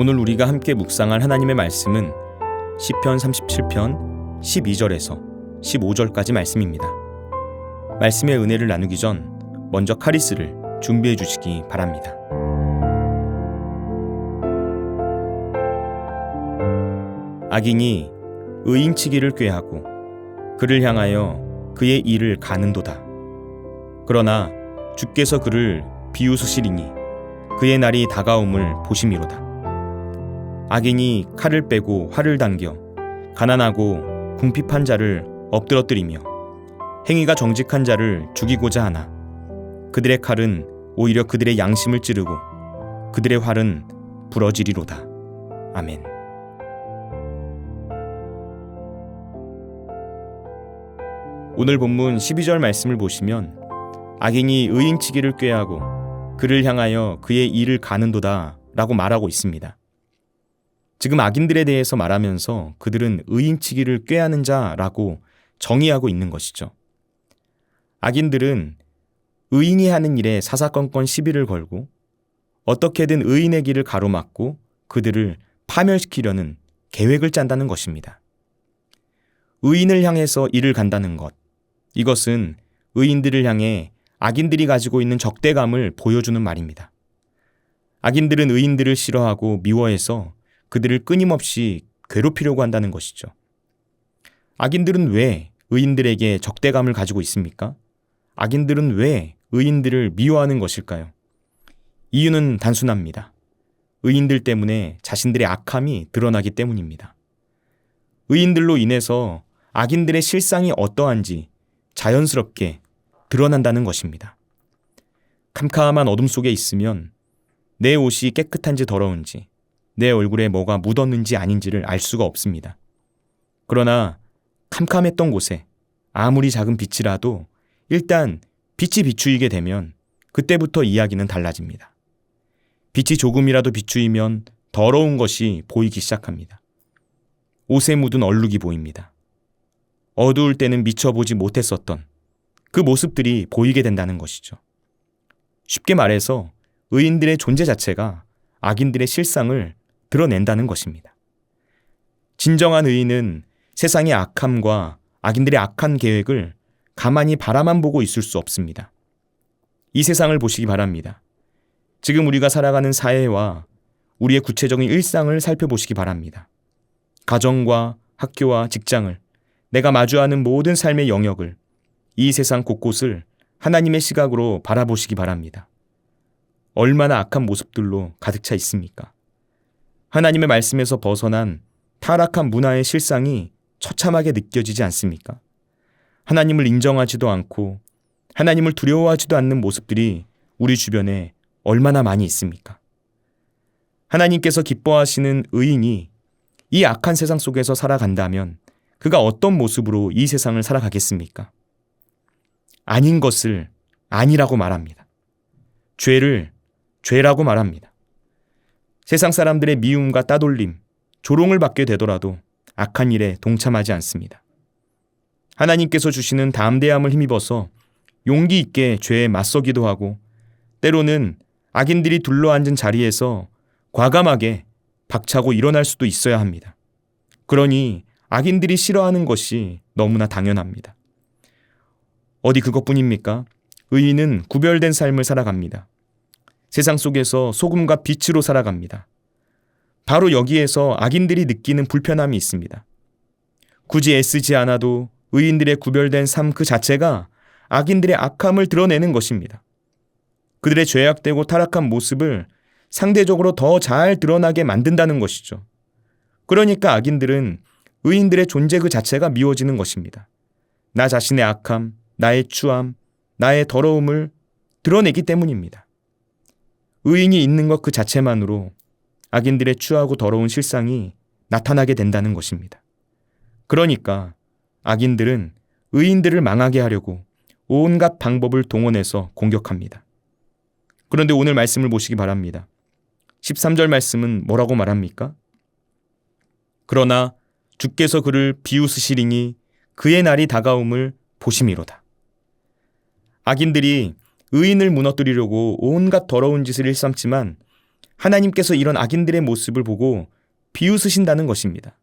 오늘 우리가 함께 묵상할 하나님의 말씀은 시편 37편 12절에서 15절까지 말씀입니다. 말씀의 은혜를 나누기 전 먼저 카리스를 준비해 주시기 바랍니다. 악인이 의인치기를 꾀하고 그를 향하여 그의 일을 가는도다. 그러나 주께서 그를 비웃으시리니 그의 날이 다가옴을 보심이로다. 악인이 칼을 빼고 활을 당겨 가난하고 궁핍한 자를 엎드러뜨리며 행위가 정직한 자를 죽이고자 하나 그들의 칼은 오히려 그들의 양심을 찌르고 그들의 활은 부러지리로다. 아멘. 오늘 본문 12절 말씀을 보시면 악인이 의인치기를 꾀하고 그를 향하여 그의 일을 가는도다 라고 말하고 있습니다. 지금 악인들에 대해서 말하면서 그들은 의인치기를 꾀하는 자라고 정의하고 있는 것이죠. 악인들은 의인이 하는 일에 사사건건 시비를 걸고 어떻게든 의인의 길을 가로막고 그들을 파멸시키려는 계획을 짠다는 것입니다. 의인을 향해서 일을 간다는 것, 이것은 의인들을 향해 악인들이 가지고 있는 적대감을 보여주는 말입니다. 악인들은 의인들을 싫어하고 미워해서 그들을 끊임없이 괴롭히려고 한다는 것이죠. 악인들은 왜 의인들에게 적대감을 가지고 있습니까? 악인들은 왜 의인들을 미워하는 것일까요? 이유는 단순합니다. 의인들 때문에 자신들의 악함이 드러나기 때문입니다. 의인들로 인해서 악인들의 실상이 어떠한지 자연스럽게 드러난다는 것입니다. 캄캄한 어둠 속에 있으면 내 옷이 깨끗한지 더러운지 내 얼굴에 뭐가 묻었는지 아닌지를 알 수가 없습니다. 그러나 캄캄했던 곳에 아무리 작은 빛이라도 일단 빛이 비추이게 되면 그때부터 이야기는 달라집니다. 빛이 조금이라도 비추이면 더러운 것이 보이기 시작합니다. 옷에 묻은 얼룩이 보입니다. 어두울 때는 미쳐보지 못했었던 그 모습들이 보이게 된다는 것이죠. 쉽게 말해서 의인들의 존재 자체가 악인들의 실상을 드러낸다는 것입니다. 진정한 의인은 세상의 악함과 악인들의 악한 계획을 가만히 바라만 보고 있을 수 없습니다. 이 세상을 보시기 바랍니다. 지금 우리가 살아가는 사회와 우리의 구체적인 일상을 살펴보시기 바랍니다. 가정과 학교와 직장을, 내가 마주하는 모든 삶의 영역을, 이 세상 곳곳을 하나님의 시각으로 바라보시기 바랍니다. 얼마나 악한 모습들로 가득 차 있습니까? 하나님의 말씀에서 벗어난 타락한 문화의 실상이 처참하게 느껴지지 않습니까? 하나님을 인정하지도 않고 하나님을 두려워하지도 않는 모습들이 우리 주변에 얼마나 많이 있습니까? 하나님께서 기뻐하시는 의인이 이 악한 세상 속에서 살아간다면 그가 어떤 모습으로 이 세상을 살아가겠습니까? 아닌 것을 아니라고 말합니다. 죄를 죄라고 말합니다. 세상 사람들의 미움과 따돌림, 조롱을 받게 되더라도 악한 일에 동참하지 않습니다. 하나님께서 주시는 담대함을 힘입어서 용기 있게 죄에 맞서기도 하고 때로는 악인들이 둘러앉은 자리에서 과감하게 박차고 일어날 수도 있어야 합니다. 그러니 악인들이 싫어하는 것이 너무나 당연합니다. 어디 그것뿐입니까? 의인은 구별된 삶을 살아갑니다. 세상 속에서 소금과 빛으로 살아갑니다. 바로 여기에서 악인들이 느끼는 불편함이 있습니다. 굳이 애쓰지 않아도 의인들의 구별된 삶 그 자체가 악인들의 악함을 드러내는 것입니다. 그들의 죄악되고 타락한 모습을 상대적으로 더 잘 드러나게 만든다는 것이죠. 그러니까 악인들은 의인들의 존재 그 자체가 미워지는 것입니다. 나 자신의 악함, 나의 추함, 나의 더러움을 드러내기 때문입니다. 의인이 있는 것 그 자체만으로 악인들의 추하고 더러운 실상이 나타나게 된다는 것입니다. 그러니까 악인들은 의인들을 망하게 하려고 온갖 방법을 동원해서 공격합니다. 그런데 오늘 말씀을 보시기 바랍니다. 13절 말씀은 뭐라고 말합니까? 그러나 주께서 그를 비웃으시리니 그의 날이 다가옴을 보심이로다. 악인들이 의인을 무너뜨리려고 온갖 더러운 짓을 일삼지만 하나님께서 이런 악인들의 모습을 보고 비웃으신다는 것입니다.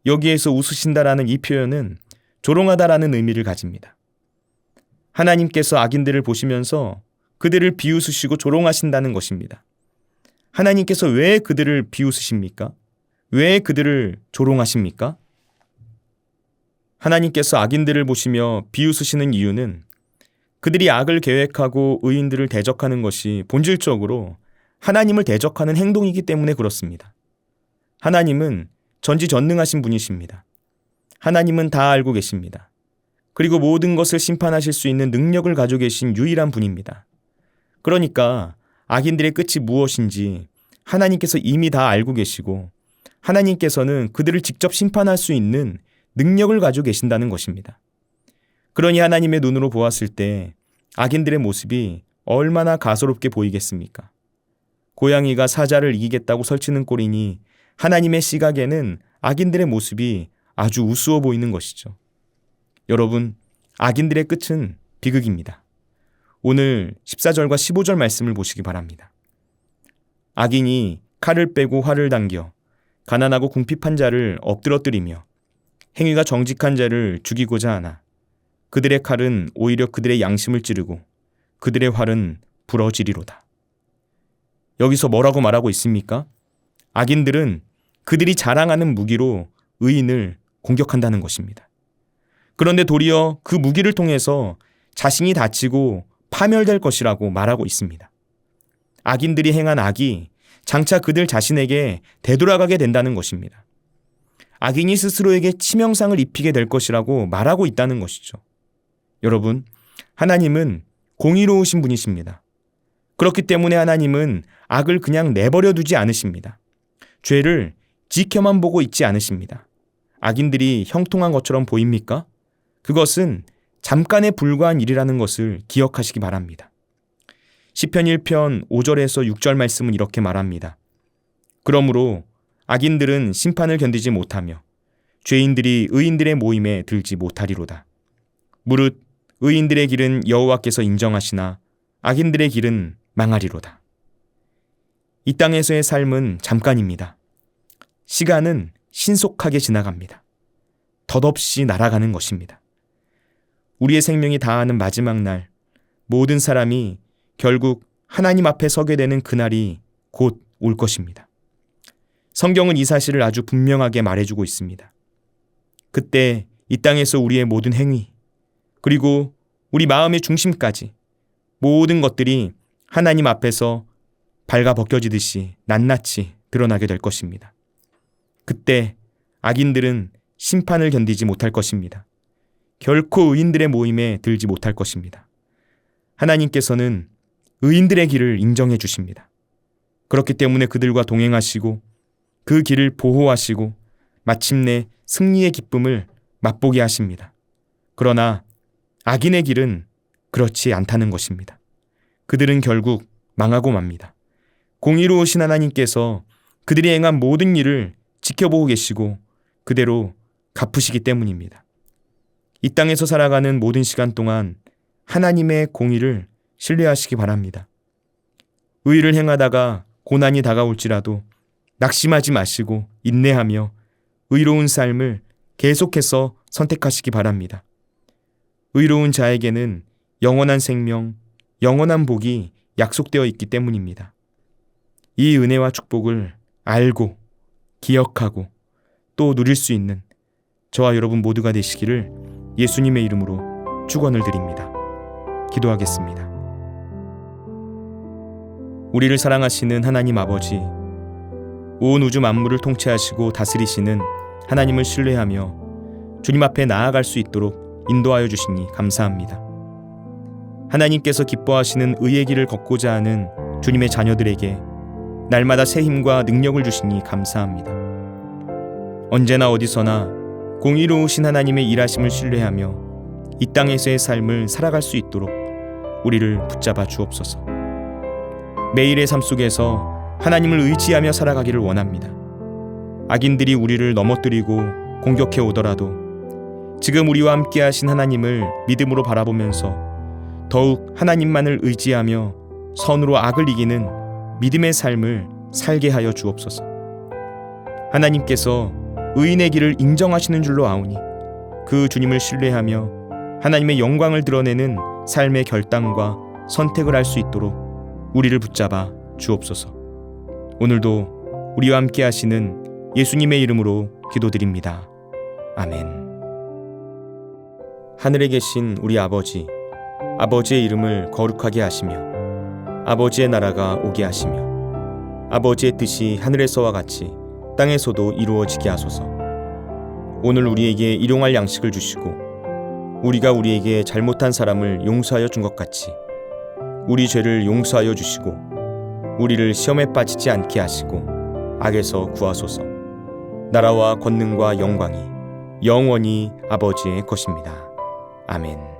여기에서 웃으신다라는 이 표현은 조롱하다라는 의미를 가집니다. 하나님께서 악인들을 보시면서 그들을 비웃으시고 조롱하신다는 것입니다. 하나님께서 왜 그들을 비웃으십니까? 왜 그들을 조롱하십니까? 하나님께서 악인들을 보시며 비웃으시는 이유는 그들이 악을 계획하고 의인들을 대적하는 것이 본질적으로 하나님을 대적하는 행동이기 때문에 그렇습니다. 하나님은 전지전능하신 분이십니다. 하나님은 다 알고 계십니다. 그리고 모든 것을 심판하실 수 있는 능력을 가지고 계신 유일한 분입니다. 그러니까 악인들의 끝이 무엇인지 하나님께서 이미 다 알고 계시고 하나님께서는 그들을 직접 심판할 수 있는 능력을 가지고 계신다는 것입니다. 그러니 하나님의 눈으로 보았을 때 악인들의 모습이 얼마나 가소롭게 보이겠습니까? 고양이가 사자를 이기겠다고 설치는 꼴이니 하나님의 시각에는 악인들의 모습이 아주 우스워 보이는 것이죠. 여러분, 악인들의 끝은 비극입니다. 오늘 14절과 15절 말씀을 보시기 바랍니다. 악인이 칼을 빼고 활을 당겨 가난하고 궁핍한 자를 엎드러뜨리며 행위가 정직한 자를 죽이고자 하나 그들의 칼은 오히려 그들의 양심을 찌르고 그들의 활은 부러지리로다. 여기서 뭐라고 말하고 있습니까? 악인들은 그들이 자랑하는 무기로 의인을 공격한다는 것입니다. 그런데 도리어 그 무기를 통해서 자신이 다치고 파멸될 것이라고 말하고 있습니다. 악인들이 행한 악이 장차 그들 자신에게 되돌아가게 된다는 것입니다. 악인이 스스로에게 치명상을 입히게 될 것이라고 말하고 있다는 것이죠. 여러분, 하나님은 공의로우신 분이십니다. 그렇기 때문에 하나님은 악을 그냥 내버려 두지 않으십니다. 죄를 지켜만 보고 있지 않으십니다. 악인들이 형통한 것처럼 보입니까? 그것은 잠깐에 불과한 일이라는 것을 기억하시기 바랍니다. 시편 1편 5절에서 6절 말씀은 이렇게 말합니다. 그러므로 악인들은 심판을 견디지 못하며 죄인들이 의인들의 모임에 들지 못하리로다. 무릇 의인들의 길은 여호와께서 인정하시나 악인들의 길은 망하리로다. 이 땅에서의 삶은 잠깐입니다. 시간은 신속하게 지나갑니다. 덧없이 날아가는 것입니다. 우리의 생명이 다하는 마지막 날, 모든 사람이 결국 하나님 앞에 서게 되는 그날이 곧 올 것입니다. 성경은 이 사실을 아주 분명하게 말해주고 있습니다. 그때 이 땅에서 우리의 모든 행위, 그리고 우리 마음의 중심까지 모든 것들이 하나님 앞에서 발가 벗겨지듯이 낱낱이 드러나게 될 것입니다. 그때 악인들은 심판을 견디지 못할 것입니다. 결코 의인들의 모임에 들지 못할 것입니다. 하나님께서는 의인들의 길을 인정해 주십니다. 그렇기 때문에 그들과 동행하시고 그 길을 보호하시고 마침내 승리의 기쁨을 맛보게 하십니다. 그러나 악인의 길은 그렇지 않다는 것입니다. 그들은 결국 망하고 맙니다. 공의로우신 하나님께서 그들이 행한 모든 일을 지켜보고 계시고 그대로 갚으시기 때문입니다. 이 땅에서 살아가는 모든 시간 동안 하나님의 공의를 신뢰하시기 바랍니다. 의를 행하다가 고난이 다가올지라도 낙심하지 마시고 인내하며 의로운 삶을 계속해서 선택하시기 바랍니다. 의로운 자에게는 영원한 생명, 영원한 복이 약속되어 있기 때문입니다. 이 은혜와 축복을 알고 기억하고 또 누릴 수 있는 저와 여러분 모두가 되시기를 예수님의 이름으로 축원을 드립니다. 기도하겠습니다. 우리를 사랑하시는 하나님 아버지, 온 우주 만물을 통치하시고 다스리시는 하나님을 신뢰하며 주님 앞에 나아갈 수 있도록 인도하여 주시니 감사합니다. 하나님께서 기뻐하시는 의의 길을 걷고자 하는 주님의 자녀들에게 날마다 새 힘과 능력을 주시니 감사합니다. 언제나 어디서나 공의로우신 하나님의 일하심을 신뢰하며 이 땅에서의 삶을 살아갈 수 있도록 우리를 붙잡아 주옵소서. 매일의 삶 속에서 하나님을 의지하며 살아가기를 원합니다. 악인들이 우리를 넘어뜨리고 공격해 오더라도 지금 우리와 함께 하신 하나님을 믿음으로 바라보면서 더욱 하나님만을 의지하며 선으로 악을 이기는 믿음의 삶을 살게 하여 주옵소서. 하나님께서 의인의 길을 인정하시는 줄로 아오니 그 주님을 신뢰하며 하나님의 영광을 드러내는 삶의 결단과 선택을 할 수 있도록 우리를 붙잡아 주옵소서. 오늘도 우리와 함께 하시는 예수님의 이름으로 기도드립니다. 아멘. 하늘에 계신 우리 아버지, 아버지의 이름을 거룩하게 하시며 아버지의 나라가 오게 하시며 아버지의 뜻이 하늘에서와 같이 땅에서도 이루어지게 하소서. 오늘 우리에게 일용할 양식을 주시고 우리가 우리에게 잘못한 사람을 용서하여 준 것 같이 우리 죄를 용서하여 주시고 우리를 시험에 빠지지 않게 하시고 악에서 구하소서. 나라와 권능과 영광이 영원히 아버지의 것입니다. 아멘.